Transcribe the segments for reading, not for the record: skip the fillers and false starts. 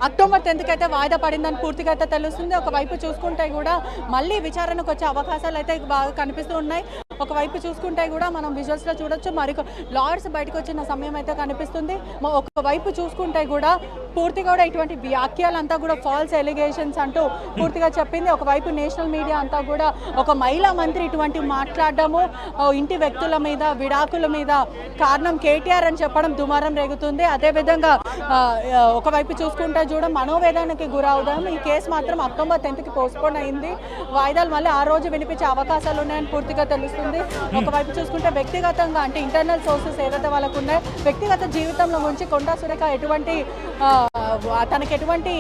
October 10th అయితే వాయిదా పడిందని పూర్తిగా అయితే తెలుస్తుంది. ఒకవైపు చూసుకుంటే కూడా మళ్ళీ విచారణకు వచ్చే అవకాశాలు అయితే బాగా కనిపిస్తూ ఉన్నాయి. ఒకవైపు చూసుకుంటే కూడా మనం విజువల్స్లో చూడొచ్చు, మరి లాయర్స్ బయటకు వచ్చిన సమయం అయితే కనిపిస్తుంది. ఒకవైపు చూసుకుంటే కూడా పూర్తిగా కూడా ఇటువంటి వ్యాఖ్యలంతా కూడా ఫాల్స్ ఎలిగేషన్స్ అంటూ పూర్తిగా చెప్పింది. ఒకవైపు నేషనల్ మీడియా అంతా కూడా ఒక మహిళా మంత్రి ఇటువంటి మాట్లాడడము, ఇంటి వ్యక్తుల మీద విడాకుల మీద కారణం కేటీఆర్ అని చెప్పడం దుమారం రేగుతుంది. అదేవిధంగా ఒకవైపు చూసుకుంటే చూడ మనోవేదనకి గురవుదాం. ఈ కేసు మాత్రం అక్టోబర్ 10th పోస్ట్పోన్ అయింది. వాయిదాలు మళ్ళీ ఆ రోజు వినిపించే అవకాశాలు ఉన్నాయని పూర్తిగా తెలుస్తుంది. ఒకవైపు చూసుకుంటే వ్యక్తిగతంగా అంటే ఇంటర్నల్ సోర్సెస్ ఏదైతే వాళ్ళకు ఉన్నాయో వ్యక్తిగత జీవితంలో గురించి కొండా సురేఖ ఎటువంటి తనకి ఎటువంటి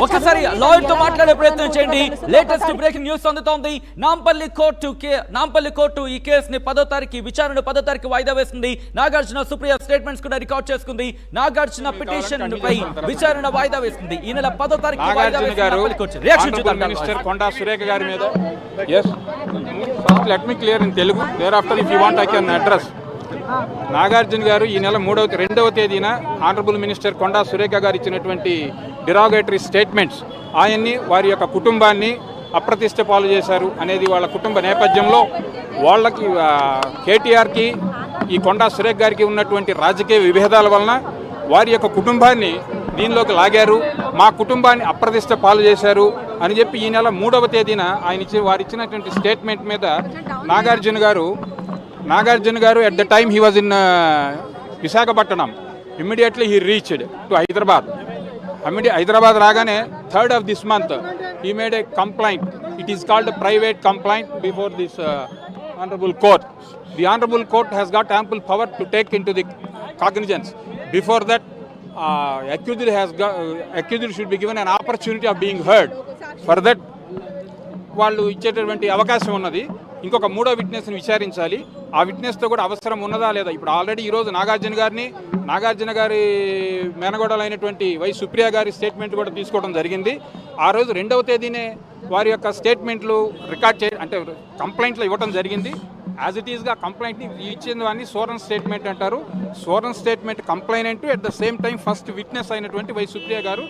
ఒకసారి లాయర్ తో మాట్లాడే ప్రయత్నం చేయండి. లేటెస్ట్ బ్రేకింగ్ న్యూస్ అందుతోంది. నాంపల్లి కోర్టు ఈ కేసుని 10వ తారీఖు విచారణ 10వ తారీఖు వాయిదా వేసింది. నాగార్జున సుప్రియ స్టేట్మెంట్స్ కూడా రికార్డ్ చేసుకుంది. నాగార్జున పిటిషన్ పై విచారణ వాయిదా వేసింది. ఈ నెల 10వ తారీఖు రియాక్షన్ చూద్దాం. మినిస్టర్ కొండా సురేఖ గారి మీద let me clear in Telugu, there after if you want I can address. Nagarjuna గారు ఈ నెల 2వ తేదీన ఆనరబుల్ మినిస్టర్ కొండా సురేఖ గారు ఇచ్చినటువంటి డిరాగేటరీ స్టేట్మెంట్స్ ఆయన్ని వారి యొక్క కుటుంబాన్ని అప్రతిష్ట పాలు చేశారు అనేది వాళ్ళ కుటుంబ నేపథ్యంలో వాళ్ళకి కేటీఆర్కి ఈ కొండా సురేఖ గారికి ఉన్నటువంటి రాజకీయ విభేదాల వలన వారి యొక్క కుటుంబాన్ని దీనిలోకి లాగారు, మా కుటుంబాన్ని అప్రతిష్ట పాలు చేశారు అని చెప్పి ఈ నెల 3వ తేదీన వారు ఇచ్చినటువంటి స్టేట్మెంట్ మీద నాగార్జున గారు at the time he was in Visakhapatnam. Immediately he reached to Hyderabad రాగానే 3rd of this month he made a complaint. It is called a private complaint before this honorable court. The honorable court has got ample power to take into the cognizance. Before that accused should be given an opportunity of being heard. For that వాళ్ళు ఇచ్చేటటువంటి అవకాశం ఉన్నది. ఇంకొక 3వ విట్నెస్ని విచారించాలి. ఆ విట్నెస్తో కూడా అవసరం ఉన్నదా లేదా. ఇప్పుడు ఆల్రెడీ ఈరోజు నాగార్జున గారి మేనగోడలైనటువంటి వై సుప్రియ గారి స్టేట్మెంట్ కూడా తీసుకోవడం జరిగింది. ఆ రోజు 2వ తేదీనే వారి యొక్క స్టేట్మెంట్లు రికార్డ్ అంటే కంప్లైంట్లు ఇవ్వడం జరిగింది. యాజ్ ఇట్ ఈస్గా కంప్లైంట్ని ఇచ్చిన దాన్ని సోరన్ స్టేట్మెంట్ అంటారు. Soren statement complainant at the same time first witness అయినటువంటి వై సుప్రియ గారు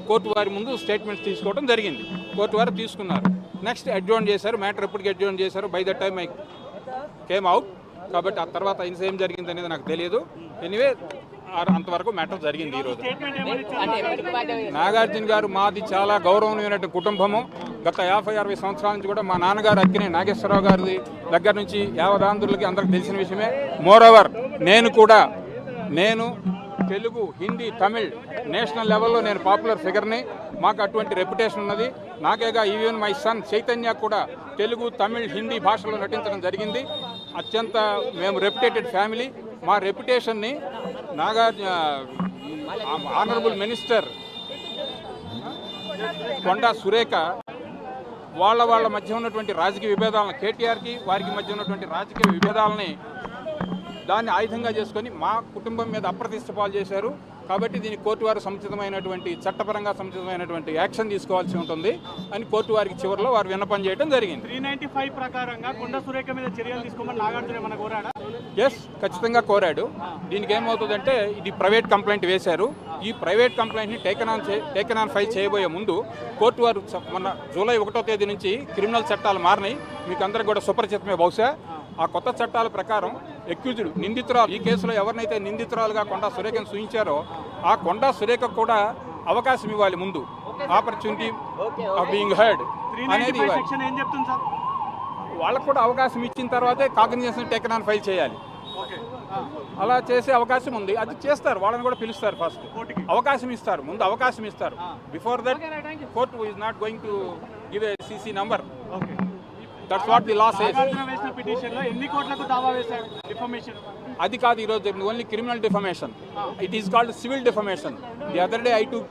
కోర్టు వారి ముందు స్టేట్మెంట్స్ తీసుకోవడం జరిగింది. కోర్టు వారు తీసుకున్నారు. నెక్స్ట్ అడ్జోర్న్ చేశారు. మ్యాటర్ ఎప్పటికి అడ్జోర్న్ చేశారు. By the time I came out. కాబట్టి ఆ తర్వాత ఏం జరిగింది అనేది నాకు తెలియదు. ఎనీవే అంతవరకు మ్యాటర్ జరిగింది. ఈరోజు నాగార్జున గారు మాది చాలా గౌరవనీయమైన కుటుంబము. గత 50-60 సంవత్సరాల నుంచి కూడా మా నాన్నగారు అక్కినే నాగేశ్వరరావు గారి దగ్గర నుంచి యావదాంధ్రులకి అందరికి తెలిసిన విషయమే. మోరోవర్ నేను తెలుగు, హిందీ, తమిళ్ నేషనల్ లెవెల్లో నేను పాపులర్ ఫిగర్ని. మాకు అటువంటి రెప్యుటేషన్ ఉన్నది. నాకేగా ఈవెన్ మై సన్ చైతన్య కూడా తెలుగు, తమిళ్, హిందీ భాషలో నటించడం జరిగింది. అత్యంత మేము రెప్యుటేటెడ్ ఫ్యామిలీ. మా రెప్యుటేషన్ని ఆనరబుల్ మినిస్టర్ కొండా సురేఖ వాళ్ళ మధ్య ఉన్నటువంటి రాజకీయ విభేదాలను, కేటీఆర్కి వారికి మధ్య ఉన్నటువంటి రాజకీయ విభేదాలని దాన్ని ఆయుధంగా చేసుకొని మా కుటుంబం మీద అప్రతిష్ట పాలు చేశారు. కాబట్టి దీన్ని కోర్టు వారు చట్టపరంగా సముచితమైనటువంటి యాక్షన్ తీసుకోవాల్సి ఉంటుంది అని కోర్టు వారికి చివరిలో వారు విన్నపం చేయడం జరిగింది. 395 ప్రకారంగా కొండా సురేఖ మీద చర్యలు తీసుకోమని నాగార్జున ఏమన్నా కోరాడా? ఎస్, ఖచ్చితంగా కోరాడు. దీనికి ఏమవుతుందంటే ఇది ప్రైవేట్ కంప్లైంట్ వేశారు. ఈ ప్రైవేట్ కంప్లైంట్ని టేకన్ ఆన్ ఫైల్ చేయబోయే ముందు కోర్టు వారు మొన్న జూలై 1వ తేదీ నుంచి క్రిమినల్ చట్టాలు మారినాయి. మీకు అందరికి కూడా సుపరిచితమే. బహుశా ఆ కొత్త చట్టాల ప్రకారం అక్యూజ్డ్ నిందితురాలు, ఈ కేసులో ఎవరినైతే నిందితురాలుగా కొండా సురేఖను సూచించారో ఆ కొండా సురేఖ కూడా అవకాశం ఇవ్వాలి. ముందు ఆపర్చునిటీ ఆఫ్ బీయింగ్ హర్డ్ అనేది వాళ్ళకు కూడా అవకాశం ఇచ్చిన తర్వాతే కాగ్నిజెన్స్ టేకన్ ఆన్ ఫైల్ చేయాలి. అలా చేసే అవకాశం ఉంది. అది చేస్తారు. వాళ్ళని కూడా పిలుస్తారు. ఫస్ట్ అవకాశం ఇస్తారు. ముందు అవకాశం ఇస్తారు. Before that court is not going to give a CC number. That's what the law says. అది కాదు ఈరోజు only criminal defamation. It is called civil defamation. The other day I too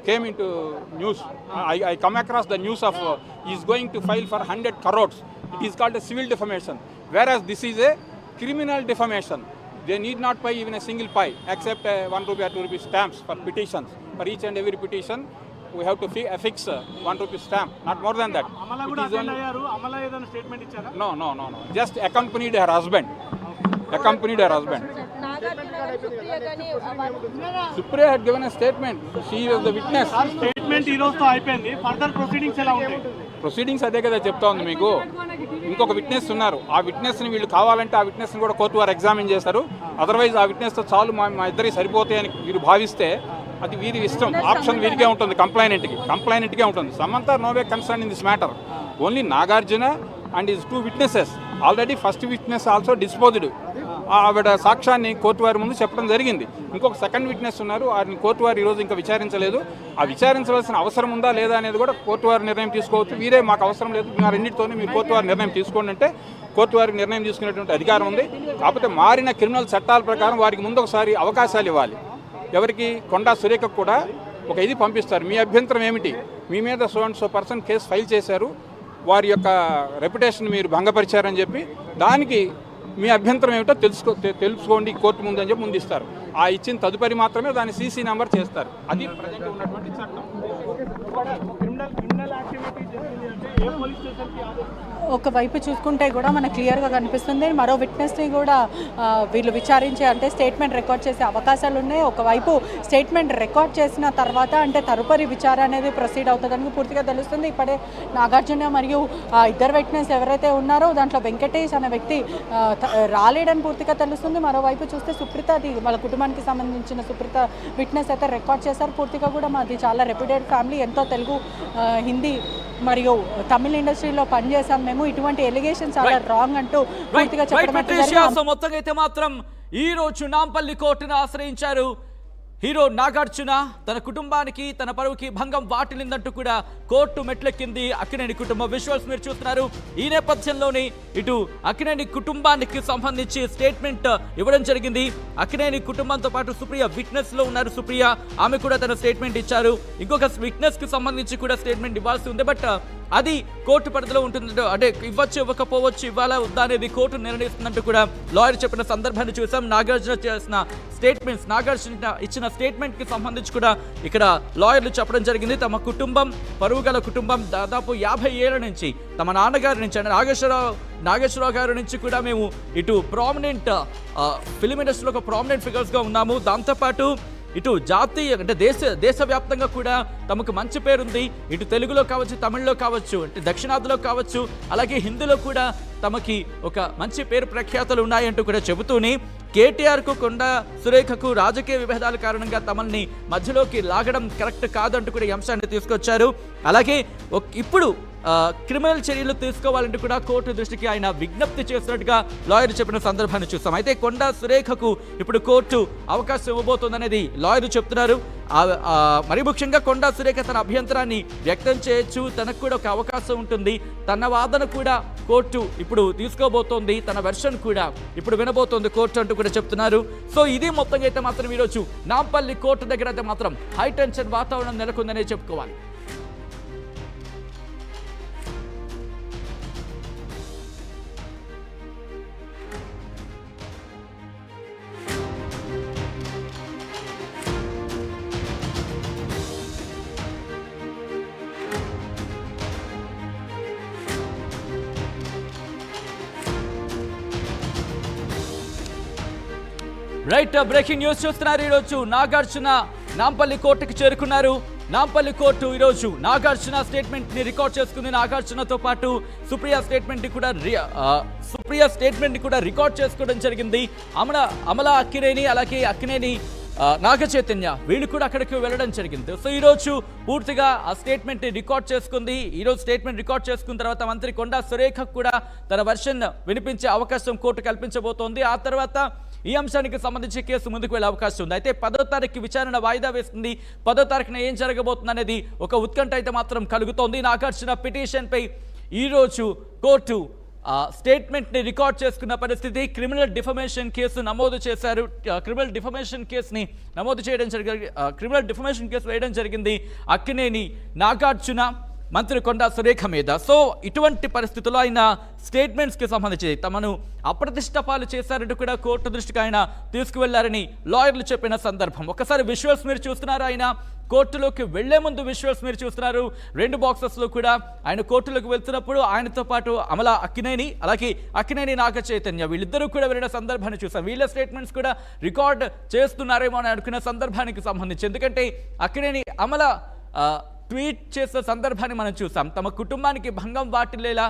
came into news. I come across the news of he is going to file for 100 crores. It is called a civil defamation, whereas this is a criminal defamation. They need not pay even a single pie except 1 rupee or 2 rupee stamps for petitions. For each and every petition we have to affix 1 rupee stamp, not more than that. Amala kuda attend ayyaru. Amala edana statement ichara? No. Just accompanied her husband. accompanied her husband. Supriya had given a statement. She was the witness. Statement ఈ రోజుతో అయిపోయింది. Further proceedings ఎలా ఉంటాయి? Proceedings అదే కదా చెప్తా ఉంది మీకు. ఇంకొక విట్నెస్ ఉన్నారు. ఆ విట్నెస్ని వీళ్ళు కావాలంటే ఆ విట్నెస్ని కూడా కోర్టు వారు ఎగ్జామిన్ చేస్తారు. అదర్వైజ్ ఆ విట్నెస్తో చాలు మా ఇద్దరికి సరిపోతాయని వీరు భావిస్తే అది వీరి ఇష్టం. ఆప్షన్ వీరికే ఉంటుంది, కంప్లైనెంట్కే ఉంటుంది. Samantha no way concern in this matter. Only Nagarjuna and his 2 witnesses. Already first witness also disposed. ఆవిడ సాక్ష్యాన్ని కోర్టు వారి ముందు చెప్పడం జరిగింది. ఇంకొక సెకండ్ విట్నెస్ ఉన్నారు. వారిని కోర్టు వారు ఈరోజు ఇంకా విచారించలేదు. ఆ విచారించవలసిన అవసరం ఉందా లేదా అనేది కూడా కోర్టు వారి నిర్ణయం తీసుకోవచ్చు. వీరే మాకు అవసరం లేదు, మా రెండింటితోనే మీరు కోర్టు వారి నిర్ణయం తీసుకోండి అంటే కోర్టు వారికి నిర్ణయం తీసుకునేటువంటి అధికారం ఉంది. కాకపోతే మారిన క్రిమినల్ చట్టాల ప్రకారం వారికి ముందు ఒకసారి అవకాశాలు ఇవ్వాలి. ఎవరికి? కొండా సురేఖకు కూడా ఒక ఇది పంపిస్తారు. మీ అభ్యంతరం ఏమిటి? మీ మీద so and so person case file చేశారు, వారి యొక్క రెప్యుటేషన్ మీరు భంగపరిచారని చెప్పి దానికి మీ అభ్యంతరం ఏమిటో తెలుసుకోండి కోర్టు ముందు అని చెప్పి ముందు ఇస్తారు. ఆ ఇచ్చిన తదుపరి మాత్రమే దాన్ని సీసీ నెంబర్ చేస్తారు. అది ప్రజెంట్ ఉన్నటువంటి చట్టం. క్రిమినల్ యాక్టివిటీ జరిగింది అంటే ఏ పోలీస్ స్టేషన్కి ఒకవైపు చూసుకుంటే కూడా మనకు క్లియర్గా కనిపిస్తుంది. మరో విట్నెస్ని కూడా వీళ్ళు విచారించే అంటే స్టేట్మెంట్ రికార్డ్ చేసే అవకాశాలు ఉన్నాయి. ఒకవైపు స్టేట్మెంట్ రికార్డ్ చేసిన తర్వాత అంటే తదుపరి విచారణ అనేది ప్రొసీడ్ అవుతుందని పూర్తిగా తెలుస్తుంది. ఇప్పుడే నాగార్జున మరియు ఇద్దరు విట్నెస్ ఎవరైతే ఉన్నారో దాంట్లో వెంకటేష్ అనే వ్యక్తి రాలేడని పూర్తిగా తెలుస్తుంది. మరోవైపు చూస్తే సుప్రీత, అది వాళ్ళ కుటుంబానికి సంబంధించిన సుప్రీత విట్నెస్ అయితే రికార్డ్ చేశారు. పూర్తిగా కూడా మాది చాలా రెప్యూటెడ్ ఫ్యామిలీ, ఎంతో తెలుగు, హిందీ మరియు తమిళ ఇండస్ట్రీలో పనిచేసాం మేము, ఇటువంటి ఎలిగేషన్ చాలా రాంగ్ అంటూ పూర్తిగా చెప్పడం. మొత్తంగా అయితే మాత్రం ఈ రోజు నాంపల్లి కోర్టును ఆశ్రయించారు హీరో నాగార్జున. తన కుటుంబానికి, తన పరువుకి భంగం వాటిల్లిందంటూ కూడా కోర్టు మెట్లెక్కింది అక్కినేని కుటుంబం. విజువల్స్ మీరు చూస్తున్నారు. ఈ నేపథ్యంలోనే ఇటు అక్కినేని కుటుంబానికి సంబంధించి స్టేట్మెంట్ ఇవ్వడం జరిగింది. అక్కినేని కుటుంబంతో పాటు సుప్రియ విట్నెస్ లో ఉన్నారు. సుప్రియ ఆమె కూడా తన స్టేట్మెంట్ ఇచ్చారు. ఇంకొక విట్నెస్ కి సంబంధించి కూడా స్టేట్మెంట్ ఇవ్వాల్సి ఉంది. బట్ అది కోర్టు పరిధిలో ఉంటుంది. అంటే ఇవ్వచ్చు, ఇవ్వకపోవచ్చు, ఇవ్వాలా వద్దా అనేది కోర్టు నిర్ణయిస్తుందంటూ కూడా లాయర్ చెప్పిన సందర్భాన్ని చూసాం. నాగార్జున చేసిన స్టేట్మెంట్స్, నాగార్జున ఇచ్చిన స్టేట్మెంట్ కి సంబంధించి కూడా ఇక్కడ లాయర్లు చెప్పడం జరిగింది. తమ కుటుంబం, పరువు గల కుటుంబం, దాదాపు 50 ఏళ్ల నుంచి తమ నాన్నగారి నుంచి అంటే నాగేశ్వరరావు గారి నుంచి కూడా మేము ఇటు ప్రామినెంట్ ఫిలిం ఇండస్ట్రీలో ఒక ప్రామినెంట్ ఫిగర్స్గా ఉన్నాము. దాంతోపాటు ఇటు జాతీయ అంటే దేశవ్యాప్తంగా కూడా తమకు మంచి పేరుంది. ఇటు తెలుగులో కావచ్చు, తమిళ్లో కావచ్చు, అంటే దక్షిణాదిలో కావచ్చు, అలాగే హిందీలో కూడా తమకి ఒక మంచి పేరు ప్రఖ్యాతలు ఉన్నాయంటూ కూడా చెబుతూనే కేటీఆర్కు, కొండా సురేఖకు రాజకీయ విభేదాల కారణంగా తమల్ని మధ్యలోకి లాగడం కరెక్ట్ కాదంటూ కూడా ఈ అంశాన్ని తీసుకొచ్చారు. అలాగే ఇప్పుడు క్రిమినల్ చర్యలు తీసుకోవాలంటూ కూడా కోర్టు దృష్టికి ఆయన విజ్ఞప్తి చేసినట్టుగా లాయర్ చెప్పిన సందర్భాన్ని చూస్తాం. అయితే కొండా సురేఖకు ఇప్పుడు కోర్టు అవకాశం ఇవ్వబోతోందనేది లాయర్ చెప్తున్నారు. మరి ముఖ్యంగా కొండా సురేఖ తన అభ్యంతరాన్ని వ్యక్తం చేయొచ్చు, తనకు కూడా ఒక అవకాశం ఉంటుంది. తన వాదన కూడా కోర్టు ఇప్పుడు తీసుకోబోతోంది, తన వెర్షన్ కూడా ఇప్పుడు వినబోతోంది కోర్టు అంటూ కూడా చెప్తున్నారు. సో ఇది మొత్తంగా అయితే మాత్రం ఈరోజు నాంపల్లి కోర్టు దగ్గర అయితే మాత్రం హై టెన్షన్ వాతావరణం నెలకొందనే చెప్పుకోవాలి. రైట్, బ్రేకింగ్ న్యూస్ చూస్తున్నారు. ఈరోజు నాగార్జున నాంపల్లి కోర్టుకు చేరుకున్నారు. నాంపల్లి కోర్టు ఈరోజు నాగార్జున స్టేట్మెంట్ ని రికార్డ్ చేసుకుంది. నాగార్జునతో పాటు సుప్రియ స్టేట్మెంట్ ని కూడా రికార్డ్ చేసుకోవడం జరిగింది. అమల అక్కినేని, అలాగే అక్కినేని నాగ చైతన్య వీళ్ళు కూడా అక్కడికి వెళ్ళడం జరిగింది. సో ఈరోజు పూర్తిగా ఆ స్టేట్మెంట్ రికార్డ్ చేసుకుంది. ఈరోజు స్టేట్మెంట్ రికార్డ్ చేసుకున్న తర్వాత మంత్రి కొండా సురేఖ కూడా తన వర్షన్ వినిపించే అవకాశం కోర్టు కల్పించబోతోంది. ఆ తర్వాత ఈ అంశానికి సంబంధించి కేసు ముందుకు వెళ్ళే అవకాశం ఉంది. అయితే 10వ తారీఖు విచారణ వాయిదా వేస్తుంది. 10వ తారీఖున ఏం జరగబోతుంది అనేది ఒక ఉత్కంఠ అయితే మాత్రం కలుగుతోంది. నాగార్జున పిటిషన్పై ఈరోజు కోర్టు స్టేట్మెంట్ని రికార్డ్ చేసుకున్న పరిస్థితి. క్రిమినల్ డిఫమేషన్ కేసు నమోదు చేశారు. క్రిమినల్ డిఫమేషన్ కేసు వేయడం జరిగింది అక్కినేని నాగార్జున. మంత్రి కొండా సురేఖ మీద. సో ఇటువంటి పరిస్థితుల్లో ఆయన స్టేట్మెంట్స్కి సంబంధించి తమను అప్రతిష్ట పాలు చేశారంటూ కూడా కోర్టు దృష్టికి ఆయన తీసుకువెళ్లారని లాయర్లు చెప్పిన సందర్భం. ఒకసారి విజువల్స్ మీరు చూస్తున్నారు, ఆయన కోర్టులోకి వెళ్లే ముందు విజువల్స్ మీరు చూస్తున్నారు. 2 బాక్సెస్లో కూడా ఆయన కోర్టులోకి వెళ్తున్నప్పుడు ఆయనతో పాటు అమల అక్కినేని, అలాగే అక్కినేని నాగ చైతన్య వీళ్ళిద్దరూ కూడా వెళ్ళిన సందర్భాన్ని చూసాం. వీళ్ళ స్టేట్మెంట్స్ కూడా రికార్డ్ చేస్తున్నారేమో అని అనుకున్న సందర్భానికి సంబంధించి, ఎందుకంటే అక్కినేని అమల ట్వీట్ చేసిన సందర్భాన్ని మనం చూసాం. తమ కుటుంబానికి భంగం వాటిల్లేలా